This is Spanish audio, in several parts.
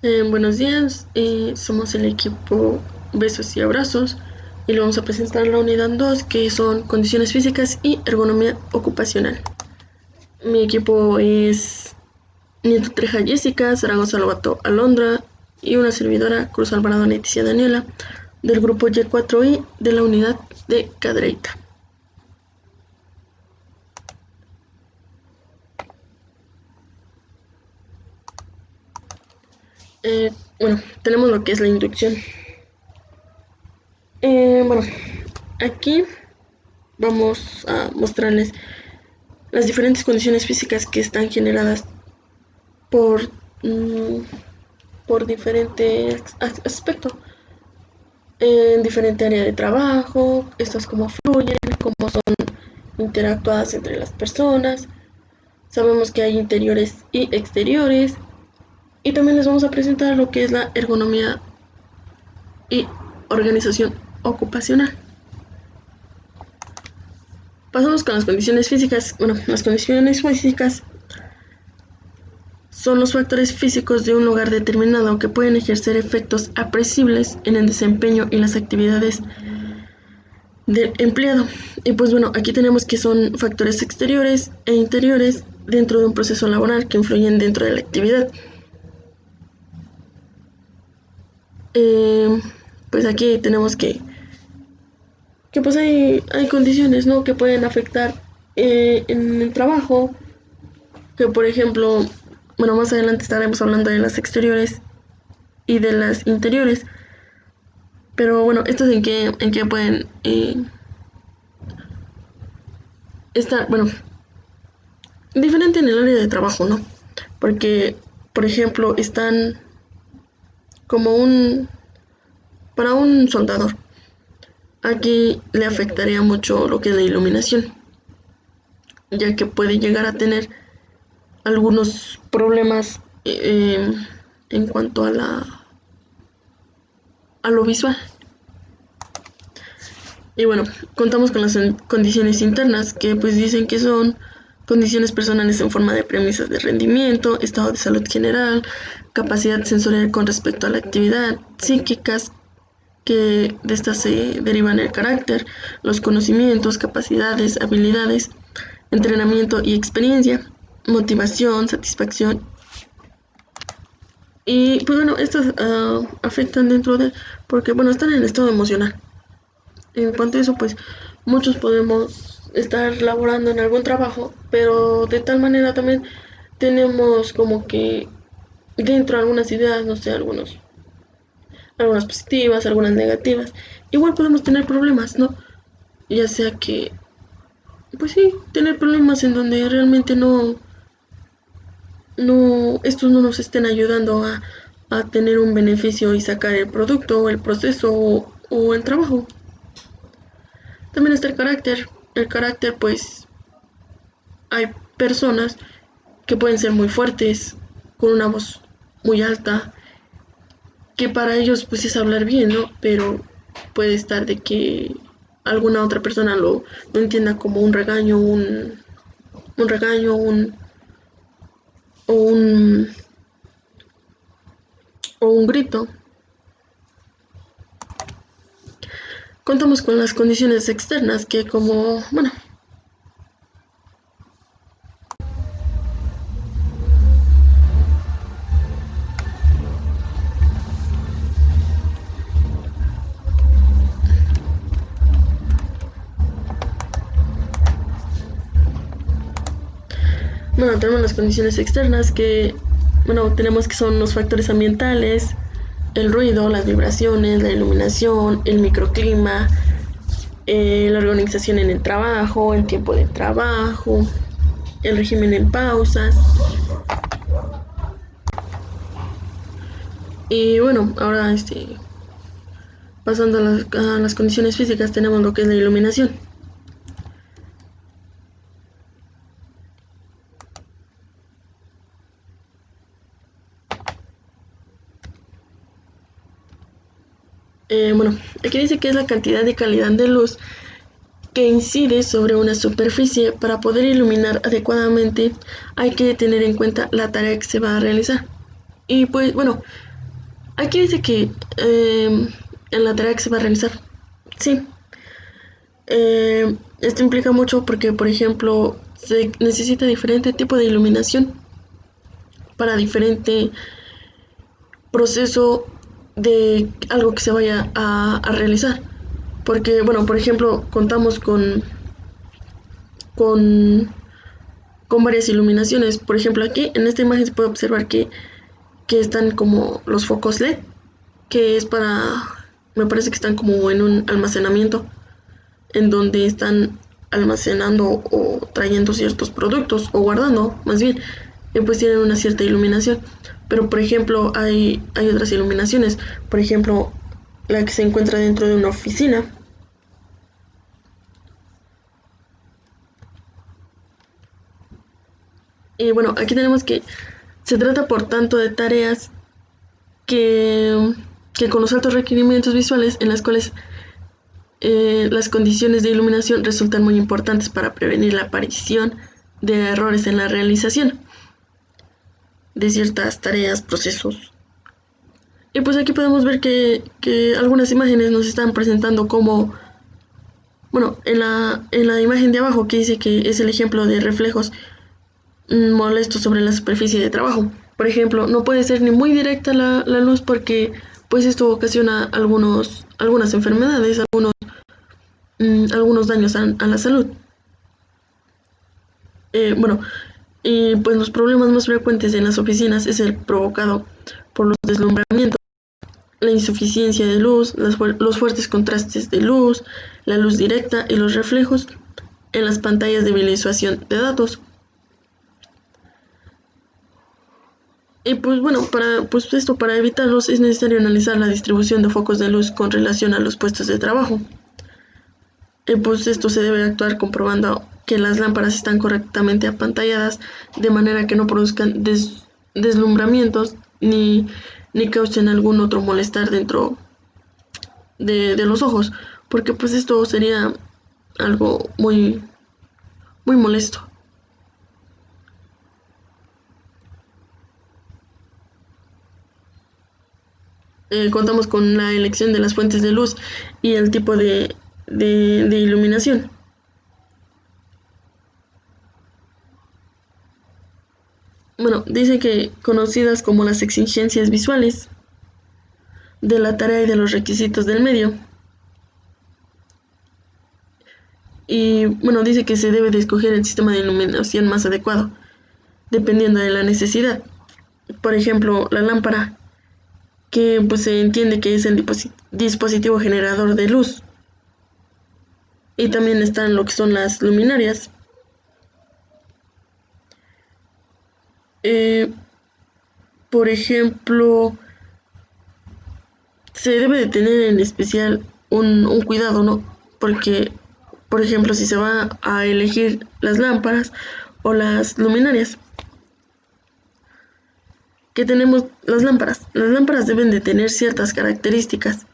Buenos días, somos el equipo Besos y Abrazos y le vamos a presentar la unidad 2 que son condiciones físicas y ergonomía ocupacional. Mi equipo es Nieto Treja Jessica, Zaragoza Lobato Alondra y una servidora Cruz Alvarado Leticia Daniela del grupo Y4I de la unidad de Cadreita. Bueno, tenemos lo que es la inducción. Bueno, aquí vamos a mostrarles las diferentes condiciones físicas que están generadas por, mm, por diferentes aspectos, en diferente área de trabajo, estas cómo fluyen, cómo son interactuadas entre las personas. Sabemos que hay interiores y exteriores y también les vamos a presentar lo que es la ergonomía y organización ocupacional. Pasamos con las condiciones físicas. Bueno, las condiciones físicas son los factores físicos de un lugar determinado que pueden ejercer efectos apreciables en el desempeño y las actividades del empleado. Y pues bueno, aquí tenemos que son factores exteriores e interiores dentro de un proceso laboral que influyen dentro de la actividad. Eh, pues aquí tenemos que pues hay condiciones, ¿no?, que pueden afectar en el trabajo, que por ejemplo, bueno, más adelante estaremos hablando de las exteriores y de las interiores. Pero bueno, ¿estos en qué pueden estar? Bueno, diferente en el área de trabajo, ¿no? Porque, por ejemplo, están como para un soldador. Aquí le afectaría mucho lo que es la iluminación, ya que puede llegar a tener algunos problemas en cuanto a lo visual. Y bueno, contamos con las condiciones internas, que pues dicen que son condiciones personales en forma de premisas de rendimiento, estado de salud general, capacidad sensorial con respecto a la actividad, psíquicas, que de estas se derivan el carácter, los conocimientos, capacidades, habilidades, entrenamiento y experiencia, motivación, satisfacción. Y pues bueno, estas afectan dentro de, porque bueno, están en el estado emocional. En cuanto a eso, pues muchos podemos estar laborando en algún trabajo, pero de tal manera también tenemos como que dentro algunas ideas, no sé, algunas positivas, algunas negativas. Igual podemos tener problemas, ¿no? Ya sea que, pues sí, tener problemas en donde realmente estos no nos estén ayudando a tener un beneficio y sacar el producto o el proceso o el trabajo. También está el carácter. El carácter, pues, hay personas que pueden ser muy fuertes, con una voz muy alta, que para ellos pues es hablar bien, ¿no? Pero puede estar de que alguna otra persona lo entienda como un regaño, un regaño, o un, o un grito. Contamos con las condiciones externas que como, bueno, tenemos las condiciones externas que, bueno, tenemos que son los factores ambientales, el ruido, las vibraciones, la iluminación, el microclima, la organización en el trabajo, el tiempo de trabajo, el régimen en pausas. Y bueno, ahora pasando a las condiciones físicas, tenemos lo que es la iluminación. Bueno, aquí dice que es la cantidad y calidad de luz que incide sobre una superficie. Para poder iluminar adecuadamente hay que tener en cuenta la tarea que se va a realizar. Y pues bueno, Aquí dice que en la tarea que se va a realizar, sí. Esto implica mucho porque, por ejemplo, se necesita diferente tipo de iluminación para diferente proceso de algo que se vaya a realizar. Porque, bueno, por ejemplo, contamos con, con varias iluminaciones. Por ejemplo, aquí en esta imagen se puede observar que están como los focos LED, que es para, me parece que están como en un almacenamiento, en donde están almacenando o trayendo ciertos productos, o guardando, más bien, y pues tienen una cierta iluminación. Pero, por ejemplo, hay otras iluminaciones, por ejemplo, la que se encuentra dentro de una oficina. Y bueno, aquí tenemos que se trata por tanto de tareas que, que con los altos requerimientos visuales en las cuales las condiciones de iluminación resultan muy importantes para prevenir la aparición de errores en la realización de ciertas tareas, procesos. Y pues aquí podemos ver que algunas imágenes nos están presentando como, bueno, en la imagen de abajo que dice que es el ejemplo de reflejos molestos sobre la superficie de trabajo. Por ejemplo, no puede ser ni muy directa la luz porque pues esto ocasiona algunas enfermedades, algunos daños a la salud. Bueno, y pues los problemas más frecuentes en las oficinas es el provocado por los deslumbramientos, la insuficiencia de luz, los fuertes contrastes de luz, la luz directa y los reflejos en las pantallas de visualización de datos. Y pues bueno, para evitarlos es necesario analizar la distribución de focos de luz con relación a los puestos de trabajo. Y pues esto se debe actuar comprobando que las lámparas están correctamente apantalladas de manera que no produzcan deslumbramientos ni causen algún otro molestar dentro de los ojos, porque pues esto sería algo muy molesto. Contamos con la elección de las fuentes de luz y el tipo de iluminación. Bueno, dice que conocidas como las exigencias visuales de la tarea y de los requisitos del medio. Y bueno, dice que se debe de escoger el sistema de iluminación más adecuado, dependiendo de la necesidad. Por ejemplo, la lámpara, que pues se entiende que es el dispositivo generador de luz. Y también están lo que son las luminarias. Eh, por ejemplo, se debe de tener en especial un cuidado, ¿no? Porque, por ejemplo, si se va a elegir las lámparas o las luminarias, que tenemos las lámparas deben de tener ciertas características.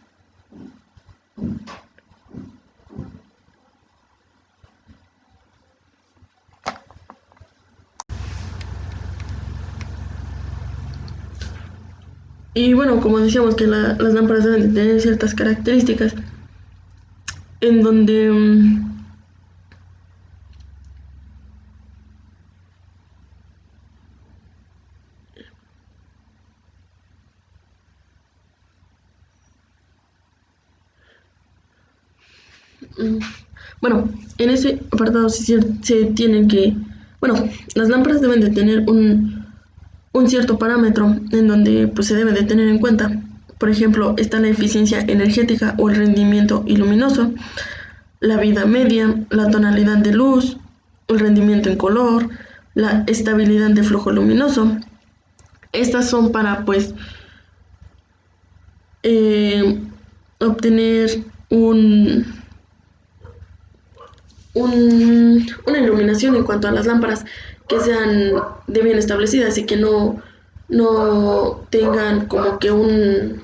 Y bueno, como decíamos que las lámparas deben de tener ciertas características en donde mm, bueno, en ese apartado se tienen que, bueno, las lámparas deben de tener un cierto parámetro en donde pues se debe de tener en cuenta. Por ejemplo, está la eficiencia energética o el rendimiento luminoso, la vida media, la tonalidad de luz, el rendimiento en color, la estabilidad de flujo luminoso. Estas son para pues eh, obtener una iluminación en cuanto a las lámparas que sean de bien establecidas y que no tengan como que un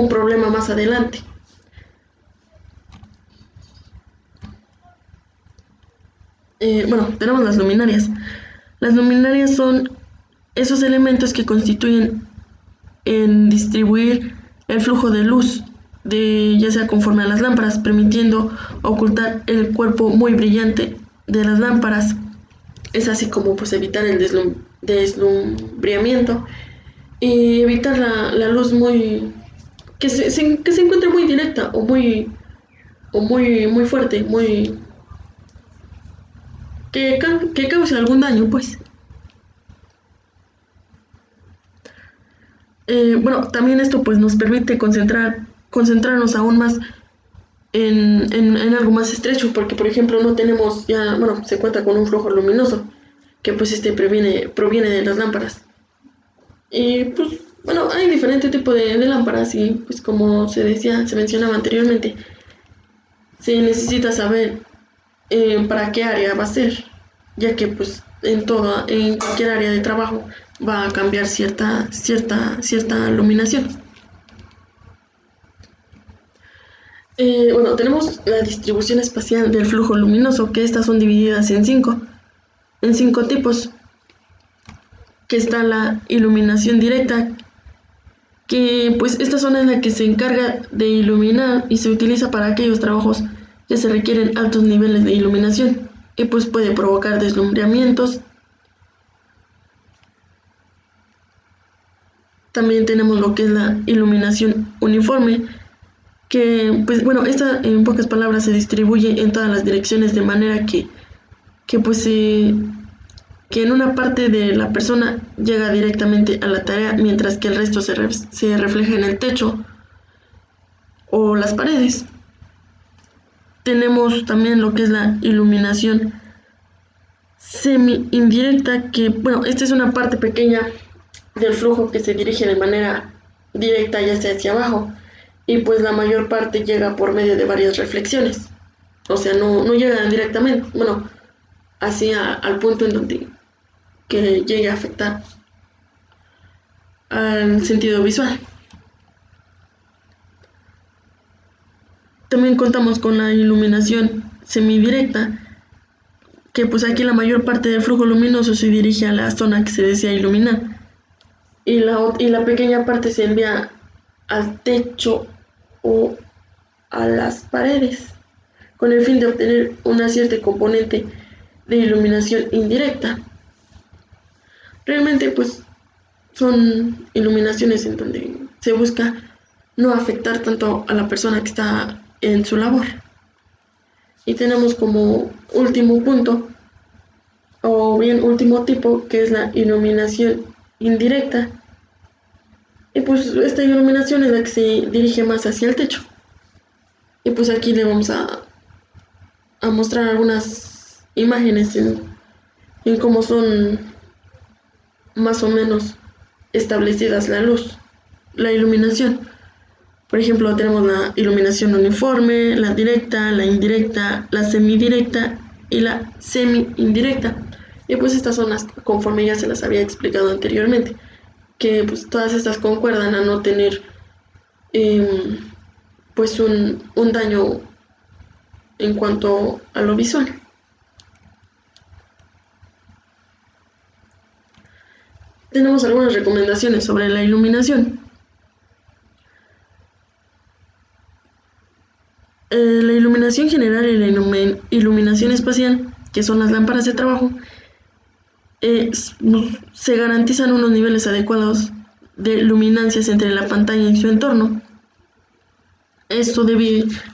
problema más adelante. Bueno, tenemos las luminarias. Las luminarias son esos elementos que constituyen en distribuir el flujo de luz, ya sea conforme a las lámparas, permitiendo ocultar el cuerpo muy brillante de las lámparas. Es así como pues evitar el deslumbramiento y evitar la luz muy que se encuentre muy directa o muy fuerte, que cause algún daño, pues. Bueno, también esto pues nos permite concentrarnos aún más en algo más estrecho, porque por ejemplo no tenemos ya, bueno, se cuenta con un flujo luminoso, que pues proviene de las lámparas. Y pues, bueno, hay diferentes tipos de lámparas y pues como se mencionaba anteriormente, se necesita saber para qué área va a ser, ya que pues en cualquier área de trabajo va a cambiar cierta iluminación. Bueno, tenemos la distribución espacial del flujo luminoso, que estas son divididas en cinco tipos, que está la iluminación directa, que pues esta zona es la que se encarga de iluminar y se utiliza para aquellos trabajos que se requieren altos niveles de iluminación, y pues puede provocar deslumbramientos. También tenemos lo que es la iluminación uniforme, que pues bueno, esta en pocas palabras se distribuye en todas las direcciones de manera que pues que en una parte de la persona llega directamente a la tarea, mientras que el resto se refleja en el techo o las paredes. Tenemos también lo que es la iluminación semi-indirecta, que bueno, esta es una parte pequeña del flujo que se dirige de manera directa ya sea hacia abajo, y pues la mayor parte llega por medio de varias reflexiones. O sea, no llega directamente, bueno, hacia al punto en donde que llegue a afectar al sentido visual. También contamos con la iluminación semidirecta, que pues aquí la mayor parte del flujo luminoso se dirige a la zona que se desea iluminar, y la pequeña parte se envía al techo o a las paredes, con el fin de obtener una cierta componente de iluminación indirecta. Realmente pues son iluminaciones en donde se busca no afectar tanto a la persona que está en su labor. Y tenemos como último punto, o bien último tipo, que es la iluminación indirecta. Y pues esta iluminación es la que se dirige más hacia el techo. Y pues aquí le vamos a mostrar algunas imágenes en cómo son más o menos establecidas la iluminación. Por ejemplo, tenemos la iluminación uniforme, la directa, la indirecta, la semidirecta y la semi-indirecta. Y pues estas son las conforme ya se las había explicado anteriormente, que pues todas estas concuerdan a no tener pues un daño en cuanto a lo visual. Tenemos algunas recomendaciones sobre la iluminación. La iluminación general y la iluminación espacial, que son las lámparas de trabajo, se garantizan unos niveles adecuados de luminancias entre la pantalla y su entorno. Esto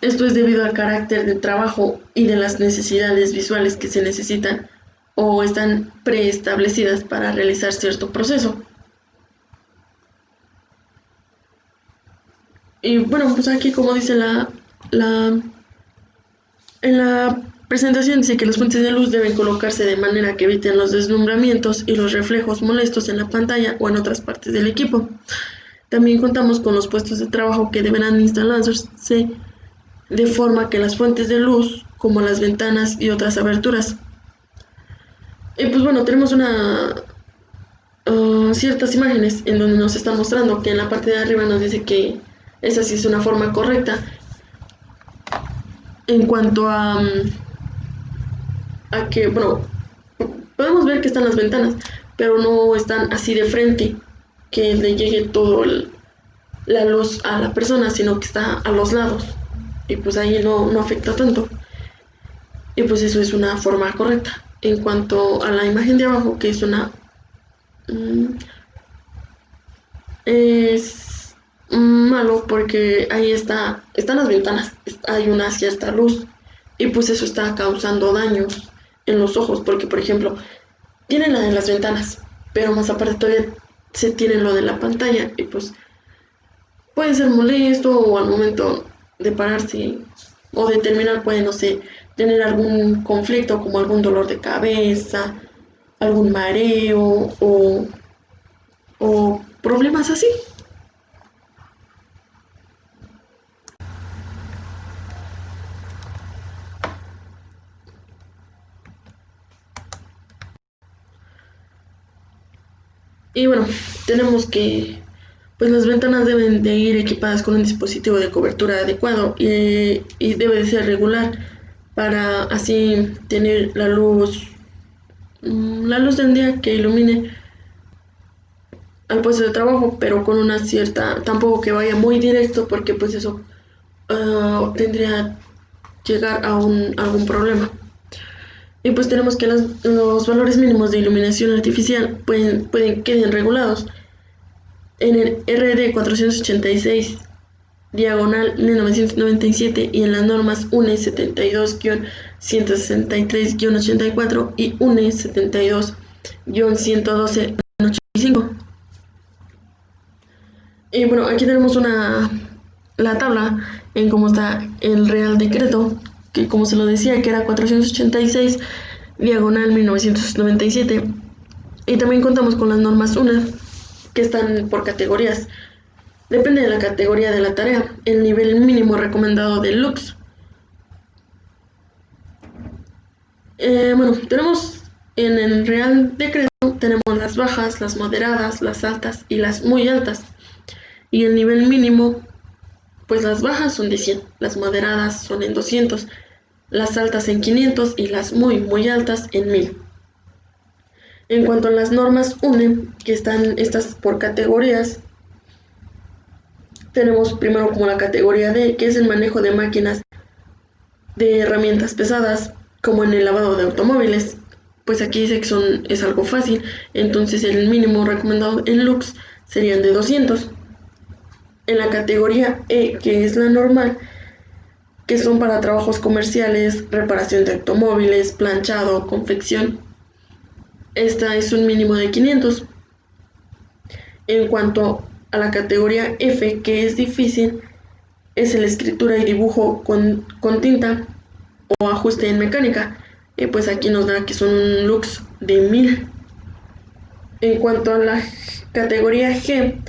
es debido al carácter del trabajo y de las necesidades visuales que se necesitan o están preestablecidas para realizar cierto proceso. Y bueno, pues aquí como dice la en la presentación dice que las fuentes de luz deben colocarse de manera que eviten los deslumbramientos y los reflejos molestos en la pantalla o en otras partes del equipo. También contamos con los puestos de trabajo que deberán instalarse de forma que las fuentes de luz, como las ventanas y otras aberturas. Y pues bueno, tenemos ciertas imágenes en donde nos están mostrando que en la parte de arriba nos dice que esa sí es una forma correcta en cuanto a que, bueno, podemos ver que están las ventanas, pero no están así de frente que le llegue la luz a la persona, sino que está a los lados. Y pues ahí no afecta tanto. Y pues eso es una forma correcta. En cuanto a la imagen de abajo, que es es malo porque ahí están las ventanas, hay una cierta luz y pues eso está causando daños en los ojos porque por ejemplo tiene la de las ventanas, pero más aparte todavía se tiene lo de la pantalla y pues puede ser molesto o al momento de pararse o de terminar puede, no sé, tener algún conflicto como algún dolor de cabeza, algún mareo o problemas así. Y bueno, tenemos que, pues las ventanas deben de ir equipadas con un dispositivo de cobertura adecuado y debe de ser regular para así tener la luz del día que ilumine al puesto de trabajo, pero con una cierta, tampoco que vaya muy directo porque pues eso tendría llegar a algún problema. Y pues tenemos que los valores mínimos de iluminación artificial queden regulados en el RD 486 diagonal 1997 y en las normas UNE 72-163-84 y UNE 72-112-85. Y bueno, aquí tenemos la tabla en cómo está el Real Decreto, que como se lo decía, que era 486 diagonal 1997. Y también contamos con las normas UNE, que están por categorías. Depende de la categoría de la tarea, el nivel mínimo recomendado de Lux. Bueno, tenemos en el Real Decreto, tenemos las bajas, las moderadas, las altas y las muy altas. Y el nivel mínimo, pues las bajas son de 100, las moderadas son en 200, las altas en 500 y las muy altas en 1000. En cuanto a las normas UNE, que están estas por categorías, tenemos primero como la categoría D, que es el manejo de máquinas de herramientas pesadas, como en el lavado de automóviles. Pues aquí dice que es algo fácil, entonces el mínimo recomendado en Lux serían de 200. En la categoría E, que es la normal, que son para trabajos comerciales, reparación de automóviles, planchado, confección, esta es un mínimo de 500. En cuanto a la categoría F, que es difícil, es la escritura y dibujo con tinta o ajuste en mecánica. Pues aquí nos da que son un lux de 1000. En cuanto a la categoría G,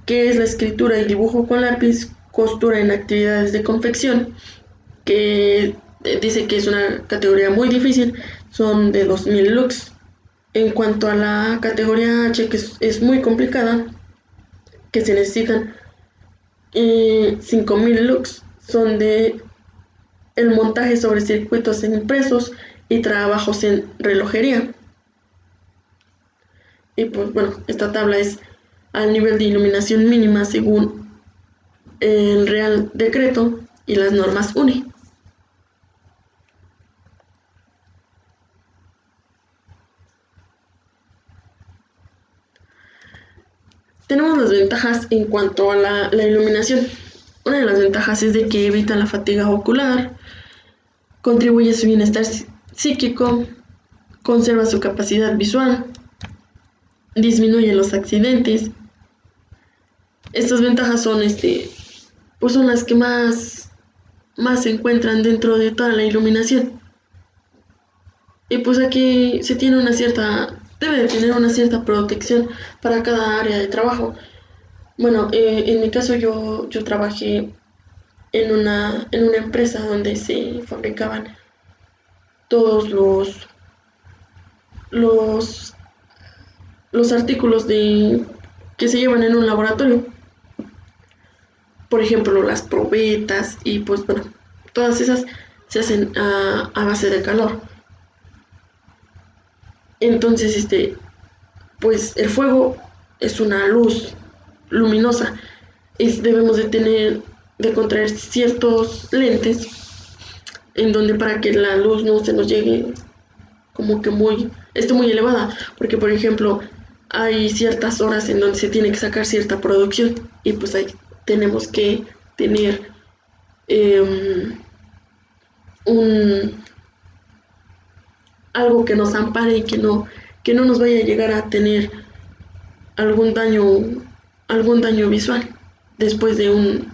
que es la escritura y dibujo con lápiz, costura en actividades de confección, que dice que es una categoría muy difícil, son de 2000 lux. En cuanto a la categoría H, que es muy complicada, que se necesitan 5000 lux, son de el montaje sobre circuitos impresos y trabajos en relojería. Y pues bueno, esta tabla es al nivel de iluminación mínima según el Real Decreto y las normas UNE. Tenemos las ventajas en cuanto a la iluminación. Una de las ventajas es de que evita la fatiga ocular, contribuye a su bienestar psíquico, conserva su capacidad visual, disminuye los accidentes. Estas ventajas son pues son las que más se encuentran dentro de toda la iluminación. Y pues aquí debe de tener una cierta protección para cada área de trabajo. Bueno, en mi caso yo trabajé en una empresa donde se fabricaban todos los, los artículos que se llevan en un laboratorio. Por ejemplo, las probetas y pues bueno, todas esas se hacen a base de calor. Entonces, pues el fuego es una luz luminosa. Debemos de contraer ciertos lentes en donde para que la luz no se nos llegue como que esté muy elevada, porque por ejemplo hay ciertas horas en donde se tiene que sacar cierta producción y pues ahí tenemos que tener eh, un algo que nos ampare y que no nos vaya a llegar a tener algún daño algún daño visual después de un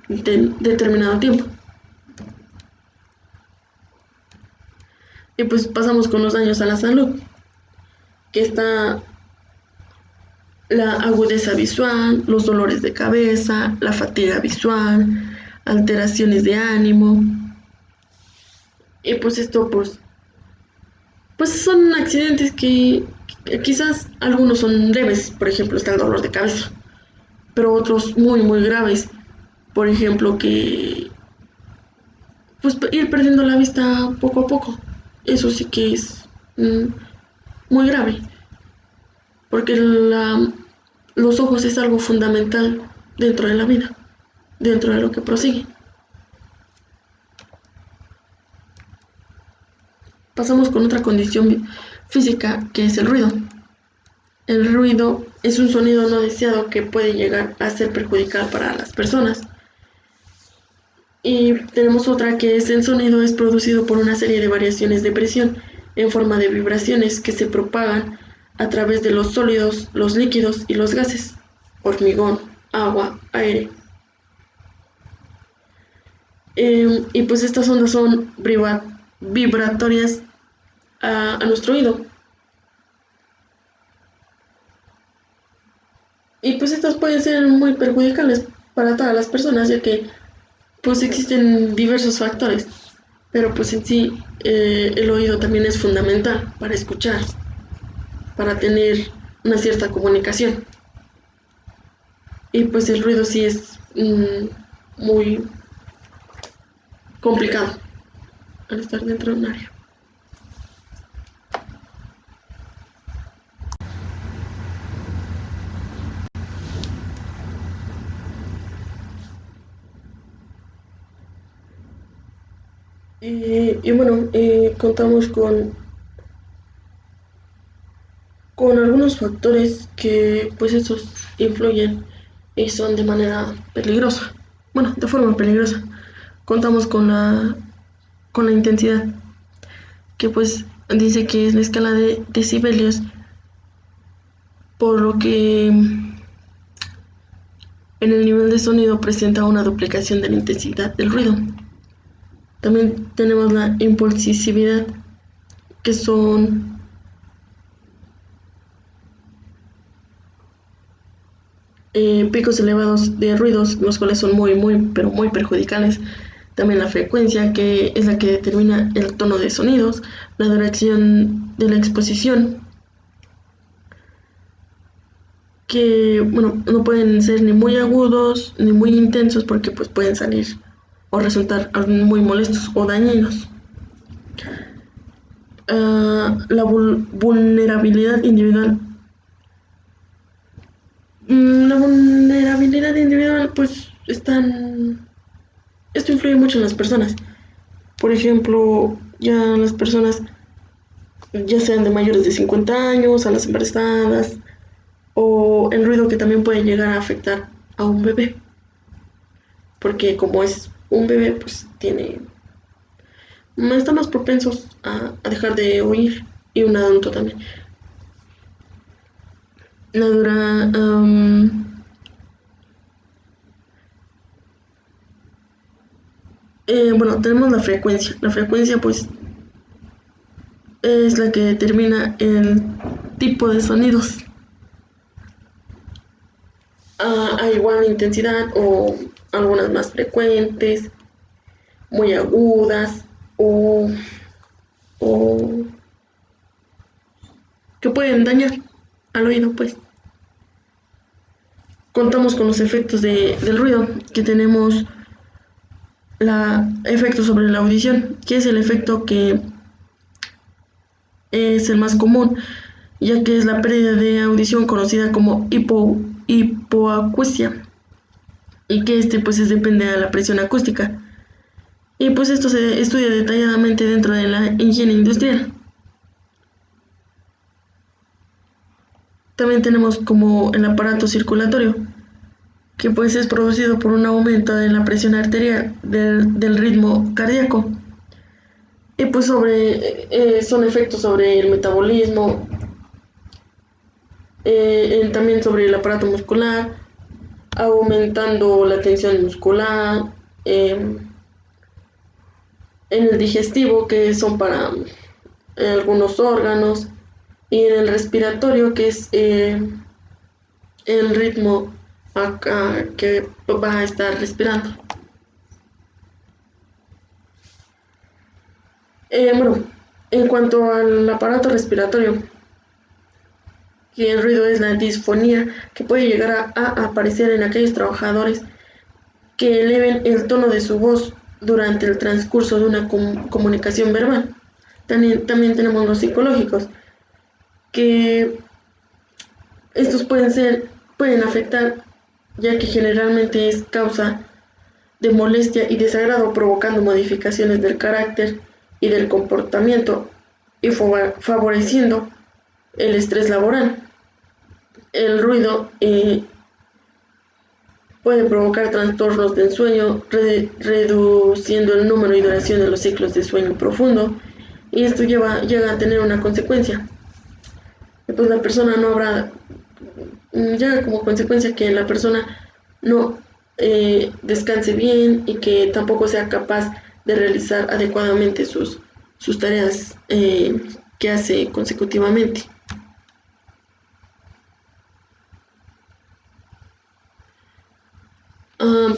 determinado tiempo. Y pues pasamos con los daños a la salud, que está la agudeza visual, los dolores de cabeza, la fatiga visual, alteraciones de ánimo. Y pues esto pues son accidentes que quizás algunos son leves, por ejemplo está el dolor de cabeza, pero otros muy graves, por ejemplo que pues ir perdiendo la vista poco a poco, eso sí que es muy grave, porque los ojos es algo fundamental dentro de la vida, dentro de lo que prosigue. Pasamos con otra condición física que es el ruido. El ruido es un sonido no deseado que puede llegar a ser perjudicial para las personas. Y tenemos otra que es el sonido es producido por una serie de variaciones de presión en forma de vibraciones que se propagan a través de los sólidos, los líquidos y los gases, hormigón, agua, aire. Y pues estas ondas son vibratorias a nuestro oído. Y pues estas pueden ser muy perjudiciales para todas las personas, ya que pues existen diversos factores, pero pues en sí el oído también es fundamental para escuchar, para tener una cierta comunicación. Y pues el ruido sí es muy complicado al estar dentro de un área. Y bueno, contamos con algunos factores que pues estos influyen y son de manera peligrosa, bueno, de forma peligrosa. Contamos con la intensidad, que pues dice que es la escala de decibelios, por lo que en el nivel de sonido presenta una duplicación de la intensidad del ruido. También tenemos la impulsividad, que son picos elevados de ruidos, los cuales son pero muy perjudiciales. También la frecuencia, que es la que determina el tono de sonidos, la duración de la exposición, que bueno, no pueden ser ni muy agudos ni muy intensos porque pues pueden salir o resultar muy molestos o dañinos. La vulnerabilidad individual. La vulnerabilidad individual pues esto influye mucho en las personas. Por ejemplo, ya las personas ya sean de mayores de 50 años, a las embarazadas, o el ruido que también puede llegar a afectar a un bebé, porque como es un bebé, pues están más propensos a dejar de oír, y un adulto también. La dura, bueno, tenemos la frecuencia. La frecuencia, pues, es la que determina el tipo de sonidos a igual intensidad o algunas más frecuentes, muy agudas o que pueden dañar al oído, pues. Contamos con los efectos del ruido, que tenemos efecto sobre la audición, que es el efecto que es el más común, ya que es la pérdida de audición conocida como hipoacusia, y que pues depende de la presión acústica. Y pues esto se estudia detalladamente dentro de la higiene industrial. También tenemos como el aparato circulatorio, que pues es producido por un aumento en la presión arterial del ritmo cardíaco. Y pues son efectos sobre el metabolismo, también sobre el aparato muscular, aumentando la tensión muscular, en el digestivo, que son para algunos órganos, y en el respiratorio, que es el ritmo que va a estar respirando. Bueno, en cuanto al aparato respiratorio, que el ruido es la disfonía, que puede llegar a aparecer en aquellos trabajadores que eleven el tono de su voz durante el transcurso de una comunicación verbal. También tenemos los psicológicos, que estos pueden afectar, ya que generalmente es causa de molestia y desagrado, provocando modificaciones del carácter y del comportamiento y favoreciendo el estrés laboral. El ruido puede provocar trastornos del sueño, reduciendo el número y duración de los ciclos de sueño profundo, y esto llega a tener una consecuencia. Pues la persona no habrá, llega como consecuencia que la persona no descanse bien y que tampoco sea capaz de realizar adecuadamente sus tareas que hace consecutivamente. Uh,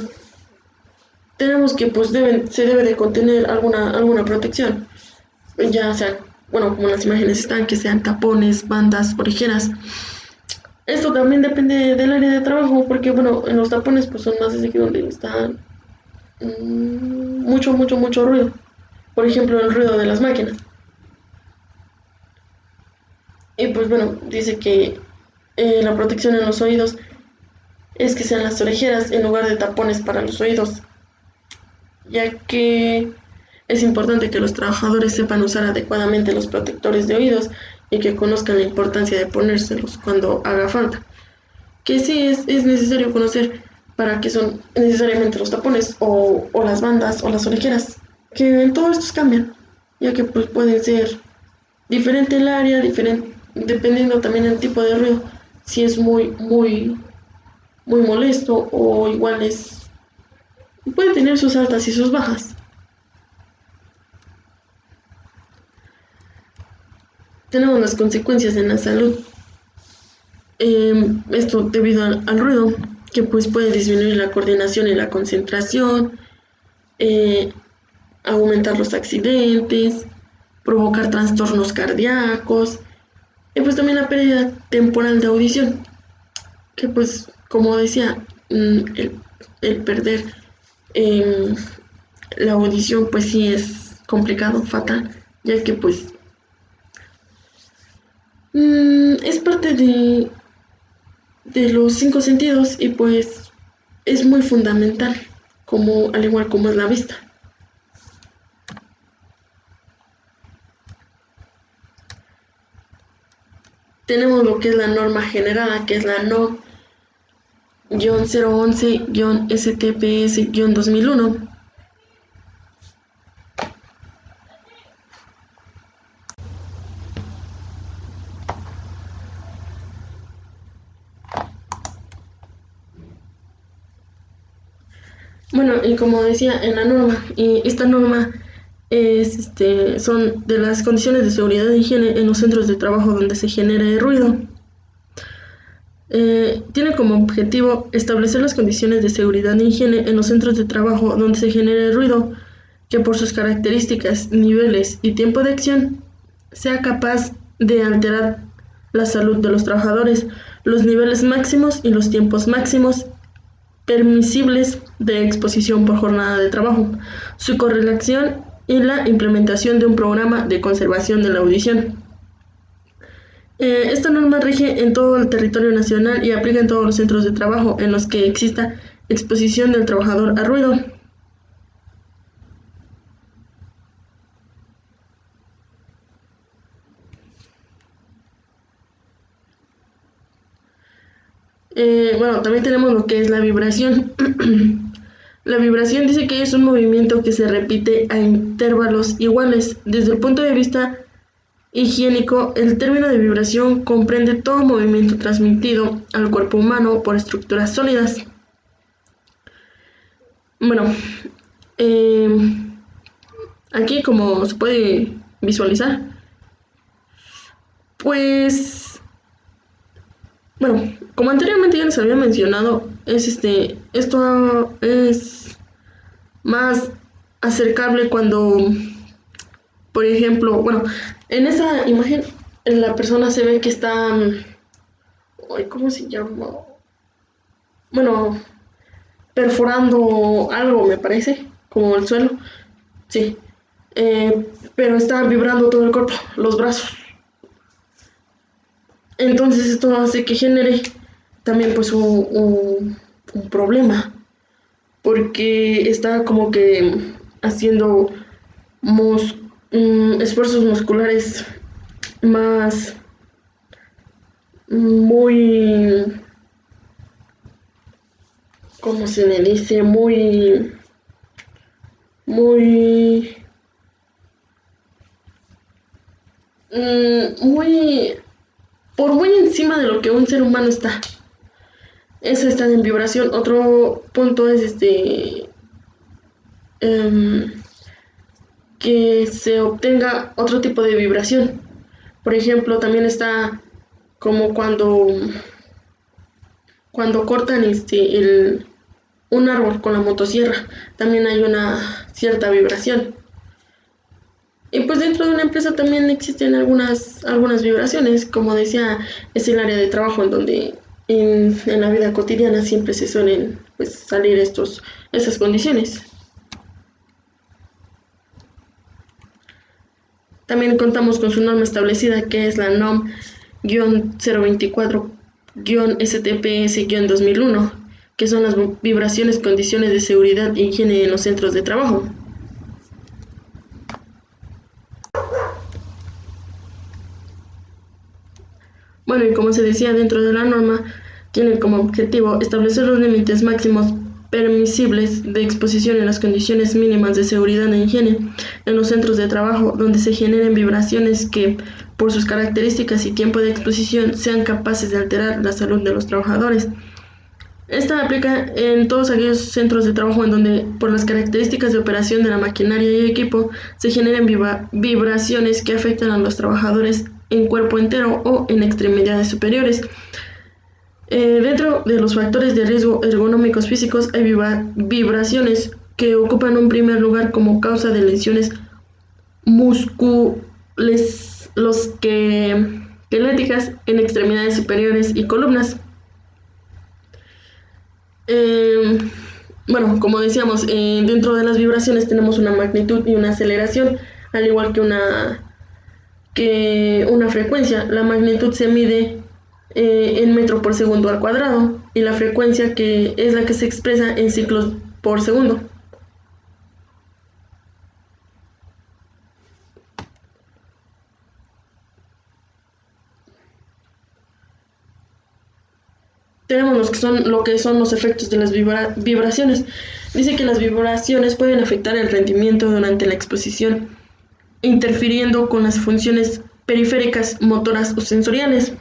Tenemos que pues se debe de contener alguna protección, ya sea, bueno, como las imágenes están, que sean tapones, bandas, orejeras. Esto también depende del área de trabajo, porque bueno, en los tapones pues son más así que donde está mucho ruido. Por ejemplo, el ruido de las máquinas. Y pues bueno, dice que la protección en los oídos es que sean las orejeras en lugar de tapones para los oídos, ya que es importante que los trabajadores sepan usar adecuadamente los protectores de oídos y que conozcan la importancia de ponérselos cuando haga falta. Que sí es necesario conocer para qué son necesariamente los tapones o las bandas o las orejeras, que en todo estos cambian, ya que pues pueden ser diferente el área, dependiendo también el tipo de ruido, si es muy molesto o igual puede tener sus altas y sus bajas. Tenemos las consecuencias en la salud. Esto debido al ruido, que pues puede disminuir la coordinación y la concentración, eh, aumentar los accidentes, provocar trastornos cardíacos, y pues también la pérdida temporal de audición, que pues como decía, el perder eh, la audición pues sí es complicado, fatal, ya que pues es parte de los cinco sentidos y pues es muy fundamental, como al igual como es la vista. Tenemos lo que es la norma generada, que es la NO-011-STPS-2001. Bueno, y como decía en la norma, y esta norma son de las condiciones de seguridad e higiene en los centros de trabajo donde se genere ruido. Tiene como objetivo establecer las condiciones de seguridad e higiene en los centros de trabajo donde se genere ruido, que por sus características, niveles y tiempo de acción sea capaz de alterar la salud de los trabajadores, los niveles máximos y los tiempos máximos permisibles de exposición por jornada de trabajo, su correlación y la implementación de un programa de conservación de la audición. Esta norma rige en todo el territorio nacional y aplica en todos los centros de trabajo en los que exista exposición del trabajador a ruido. Bueno, también tenemos lo que es la vibración. La vibración dice que es un movimiento que se repite a intervalos iguales. Desde el punto de vista higiénico, el término de vibración comprende todo movimiento transmitido al cuerpo humano por estructuras sólidas. Bueno, eh, aquí como se puede visualizar, pues, bueno, como anteriormente ya les había mencionado, esto es más acercable cuando, por ejemplo, bueno, en esa imagen la persona se ve que está, ¿cómo se llama? Bueno, perforando algo, me parece, como el suelo, sí, pero está vibrando todo el cuerpo, los brazos. Entonces esto hace que genere también pues un problema, porque está como que haciendo esfuerzos musculares más muy, ¿cómo se le dice? Muy, muy, por muy encima de lo que un ser humano está. Eso está en vibración. Otro punto es em, que se obtenga otro tipo de vibración. Por ejemplo, también está como cuando cortan un árbol con la motosierra, también hay una cierta vibración. Y pues dentro de una empresa también existen algunas vibraciones, como decía, es el área de trabajo en donde en la vida cotidiana siempre se suelen pues salir esas condiciones. También contamos con su norma establecida, que es la NOM-024-STPS-2001, que son las vibraciones, condiciones de seguridad e higiene en los centros de trabajo. Bueno, y como se decía, dentro de la norma tiene como objetivo establecer los límites máximos permisibles de exposición en las condiciones mínimas de seguridad e higiene en los centros de trabajo donde se generen vibraciones que, por sus características y tiempo de exposición, sean capaces de alterar la salud de los trabajadores. Esta aplica en todos aquellos centros de trabajo en donde, por las características de operación de la maquinaria y equipo, se generen vibraciones que afectan a los trabajadores en cuerpo entero o en extremidades superiores. Dentro de los factores de riesgo ergonómicos físicos hay vibraciones que ocupan un primer lugar como causa de lesiones musculoesqueléticas en extremidades superiores y columnas. Bueno, como decíamos, dentro de las vibraciones tenemos una magnitud y una aceleración, al igual que una frecuencia. La magnitud se mide en metro por segundo al cuadrado y la frecuencia que es la que se expresa en ciclos por segundo. Tenemos lo que son los efectos de las vibraciones. Dice que las vibraciones pueden afectar el rendimiento durante la exposición, interfiriendo con las funciones periféricas, motoras o sensoriales.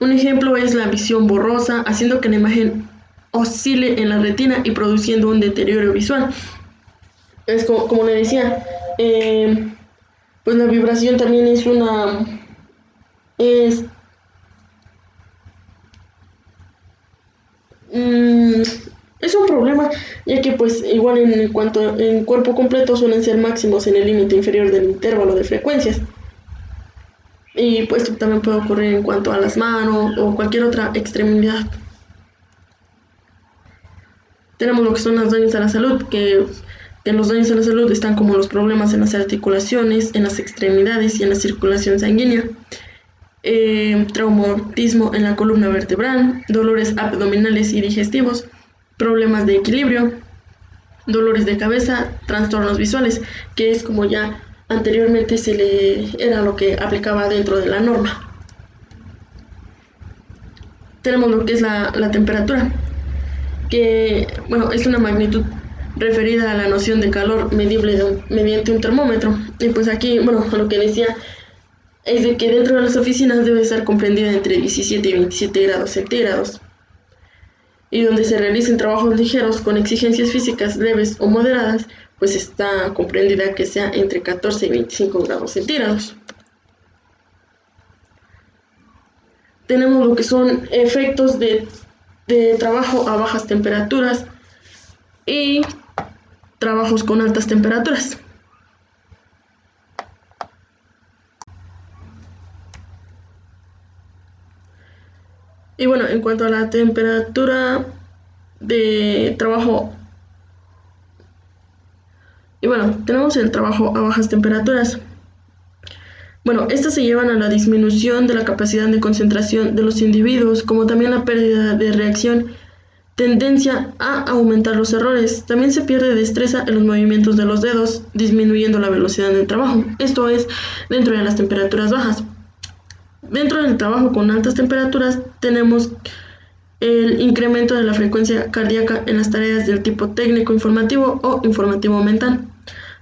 Un ejemplo es la visión borrosa, haciendo que la imagen oscile en la retina y produciendo un deterioro visual. Es como le decía, pues la vibración también es Mm, es un problema, ya que pues igual en cuanto en cuerpo completo suelen ser máximos en el límite inferior del intervalo de frecuencias. Y pues también puede ocurrir en cuanto a las manos o cualquier otra extremidad. Tenemos lo que son los daños a la salud, que los daños a la salud están como los problemas en las articulaciones, en las extremidades y en la circulación sanguínea. traumatismo en la columna vertebral, dolores abdominales y digestivos, problemas de equilibrio, dolores de cabeza, trastornos visuales, que es como ya anteriormente se le era lo que aplicaba dentro de la norma. Tenemos lo que es la temperatura, que bueno, es una magnitud referida a la noción de calor medible mediante un termómetro. Y pues aquí, bueno, lo que decía es de que dentro de las oficinas debe estar comprendida entre 17 y 27 grados centígrados, y donde se realicen trabajos ligeros con exigencias físicas leves o moderadas, pues está comprendida que sea entre 14 y 25 grados centígrados. Tenemos lo que son efectos de trabajo a bajas temperaturas y trabajos con altas temperaturas. Y bueno, en cuanto a la temperatura de trabajo, y bueno, tenemos el trabajo a bajas temperaturas. Bueno, estas se llevan a la disminución de la capacidad de concentración de los individuos, como también la pérdida de reacción, tendencia a aumentar los errores. También se pierde destreza en los movimientos de los dedos, disminuyendo la velocidad del trabajo. Esto es dentro de las temperaturas bajas. Dentro del trabajo con altas temperaturas tenemos el incremento de la frecuencia cardíaca en las tareas del tipo técnico informativo o informativo mental.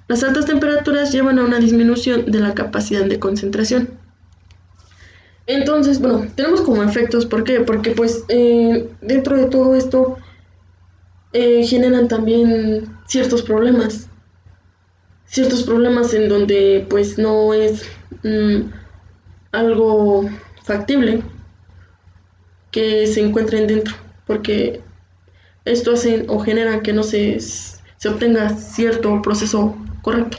Las altas temperaturas llevan a una disminución de la capacidad de concentración. Entonces, bueno, tenemos como efectos, ¿por qué? Porque pues dentro de todo esto generan también ciertos problemas en donde pues no es algo factible que se encuentren dentro, porque esto hace o genera que no se obtenga cierto proceso correcto.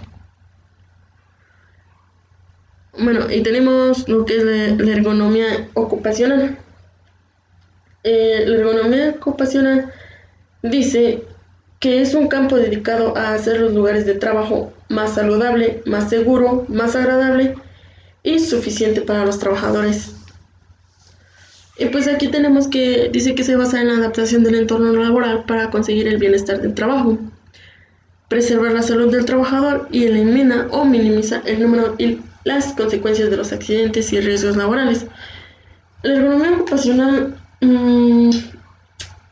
Bueno, y tenemos lo que es la ergonomía ocupacional. La ergonomía ocupacional dice que es un campo dedicado a hacer los lugares de trabajo más saludable, más seguro, más agradable y suficiente para los trabajadores. Y pues aquí tenemos que dice que se basa en la adaptación del entorno laboral para conseguir el bienestar del trabajo, preservar la salud del trabajador y elimina o minimiza el número y las consecuencias de los accidentes y riesgos laborales. La ergonomía ocupacional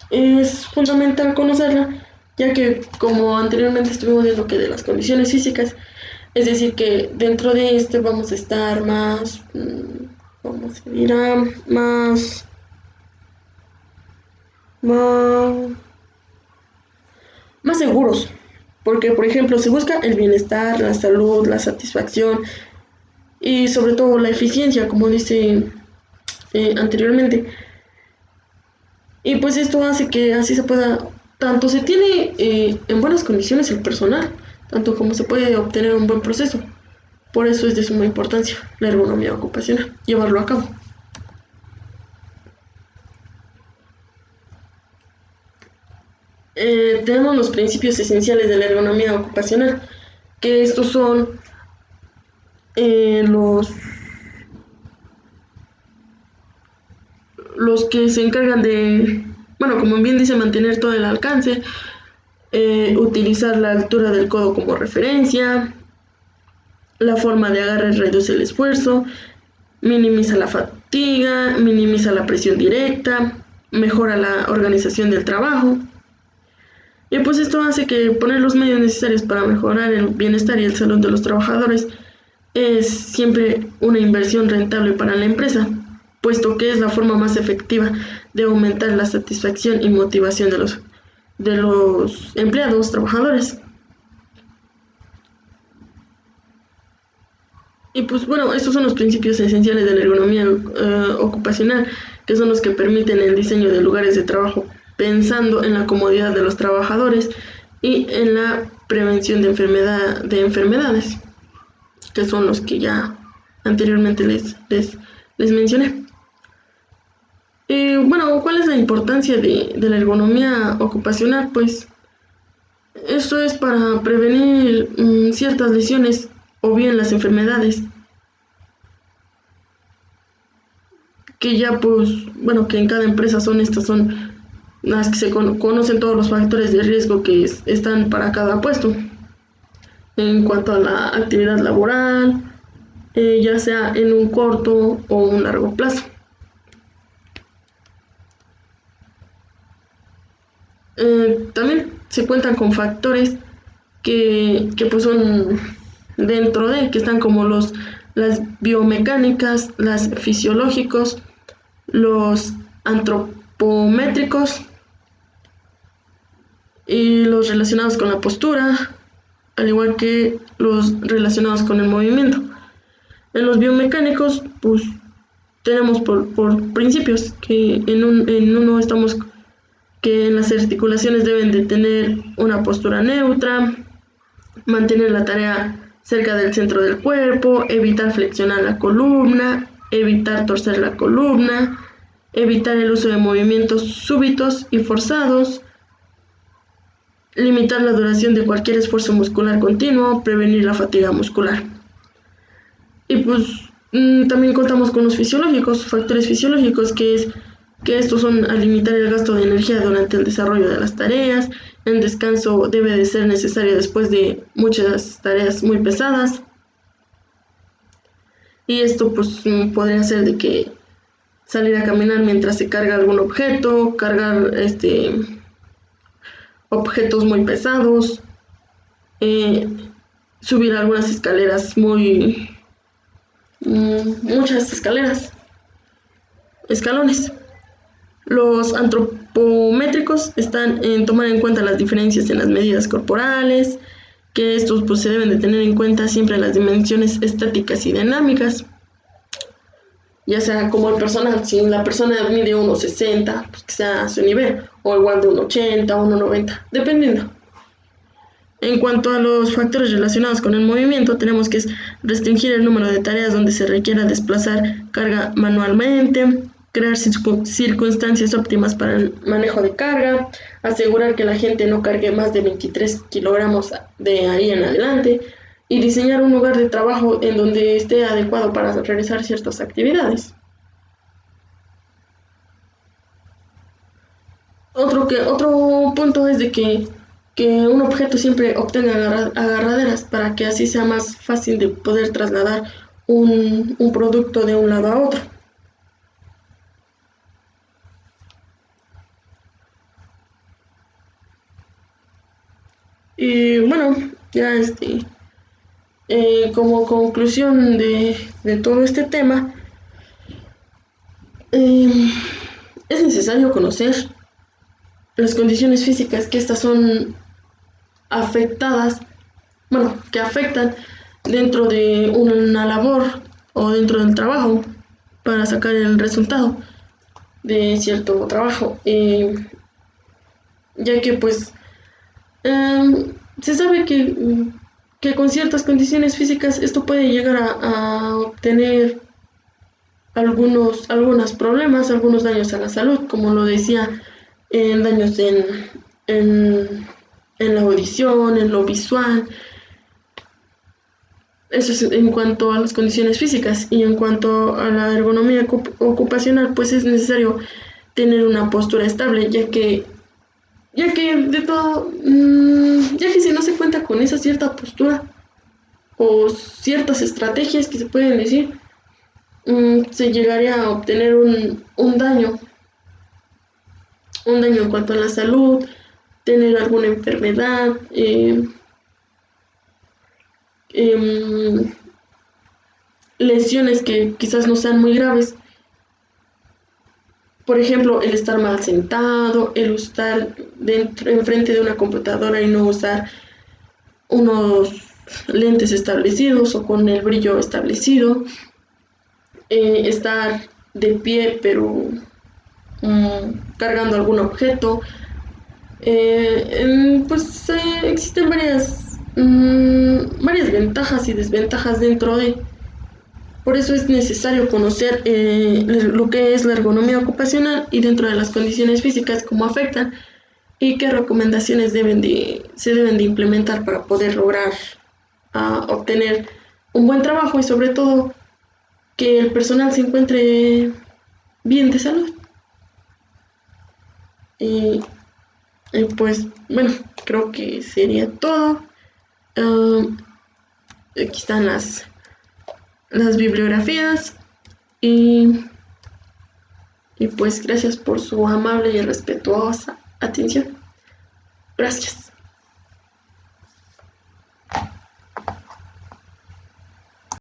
es fundamental conocerla, ya que como anteriormente estuvimos viendo que de las condiciones físicas, es decir, que dentro de este vamos a estar más, ¿cómo se dirá? Más, más seguros, porque por ejemplo se busca el bienestar, la salud, la satisfacción y sobre todo la eficiencia, como dice anteriormente. Y pues esto hace que así se pueda, tanto se tiene en buenas condiciones el personal, tanto como se puede obtener un buen proceso. Por eso es de suma importancia la ergonomía ocupacional, llevarlo a cabo. Tenemos los principios esenciales de la ergonomía ocupacional, que estos son los que se encargan de, bueno, como bien dice, mantener todo el alcance, utilizar la altura del codo como referencia, la forma de agarre reduce el esfuerzo, minimiza la fatiga, minimiza la presión directa, mejora la organización del trabajo. Y pues esto hace que poner los medios necesarios para mejorar el bienestar y el salud de los trabajadores es siempre una inversión rentable para la empresa, puesto que es la forma más efectiva de aumentar la satisfacción y motivación de los empleados, trabajadores. Y pues bueno, estos son los principios esenciales de la ergonomía ocupacional, que son los que permiten el diseño de lugares de trabajo pensando en la comodidad de los trabajadores y en la prevención de enfermedades, que son los que ya anteriormente les mencioné. Bueno, ¿cuál es la importancia de la ergonomía ocupacional? Pues esto es para prevenir ciertas lesiones o bien las enfermedades. que ya pues, bueno, que en cada empresa son las que se conocen todos los factores de riesgo que están para cada puesto en cuanto a la actividad laboral, ya sea en un corto o un largo plazo. También se cuentan con factores que pues son dentro de, que están como las biomecánicas, las fisiológicos, los antropométricos y los relacionados con la postura, al igual que los relacionados con el movimiento. En los biomecánicos, pues tenemos por principios que en uno estamos que en las articulaciones deben de tener una postura neutra, mantener la tarea cerca del centro del cuerpo, evitar flexionar la columna, evitar torcer la columna, evitar el uso de movimientos súbitos y forzados, limitar la duración de cualquier esfuerzo muscular continuo, prevenir la fatiga muscular. Y pues también contamos con los fisiológicos, factores fisiológicos, que estos son a limitar el gasto de energía durante el desarrollo de las tareas. El descanso debe de ser necesario después de muchas tareas muy pesadas. Y esto pues podría ser de que salir a caminar mientras se carga algún objeto, cargar objetos muy pesados, subir algunas escaleras muchas escalones. Los antropométricos están en tomar en cuenta las diferencias en las medidas corporales, que estos pues se deben de tener en cuenta siempre las dimensiones estáticas y dinámicas, ya sea como el personal, si la persona mide 1,60, pues que sea a su nivel, o igual de 1,80, 1,90, dependiendo. En cuanto a los factores relacionados con el movimiento, tenemos que restringir el número de tareas donde se requiera desplazar carga manualmente, crear circunstancias óptimas para el manejo de carga, asegurar que la gente no cargue más de 23 kilogramos de ahí en adelante y diseñar un lugar de trabajo en donde esté adecuado para realizar ciertas actividades. Otro punto es de que un objeto siempre obtenga agarraderas para que así sea más fácil de poder trasladar un producto de un lado a otro. Y bueno, ya como conclusión de todo este tema, eh, es necesario conocer las condiciones físicas que estas son afectadas, bueno, que afectan dentro de una labor o dentro del trabajo para sacar el resultado de cierto trabajo, ya que pues se sabe que con ciertas condiciones físicas esto puede llegar a obtener algunos problemas, algunos daños a la salud, como lo decía, daños en la audición, en lo visual. Eso es en cuanto a las condiciones físicas, y en cuanto a la ergonomía ocupacional, pues es necesario tener una postura estable, ya que de todo, ya que si no se cuenta con esa cierta postura o ciertas estrategias que se pueden decir, se llegaría a obtener un daño en cuanto a la salud, tener alguna enfermedad, lesiones que quizás no sean muy graves. Por ejemplo, el estar mal sentado, el estar enfrente de una computadora y no usar unos lentes establecidos o con el brillo establecido, estar de pie pero cargando algún objeto. Pues existen varias ventajas y desventajas dentro de. Por eso es necesario conocer lo que es la ergonomía ocupacional y dentro de las condiciones físicas cómo afectan y qué recomendaciones se deben de implementar para poder lograr obtener un buen trabajo, y sobre todo que el personal se encuentre bien de salud. Y, pues bueno, creo que sería todo. Um, Aquí están las bibliografías y, y pues gracias por su amable y respetuosa atención. Gracias.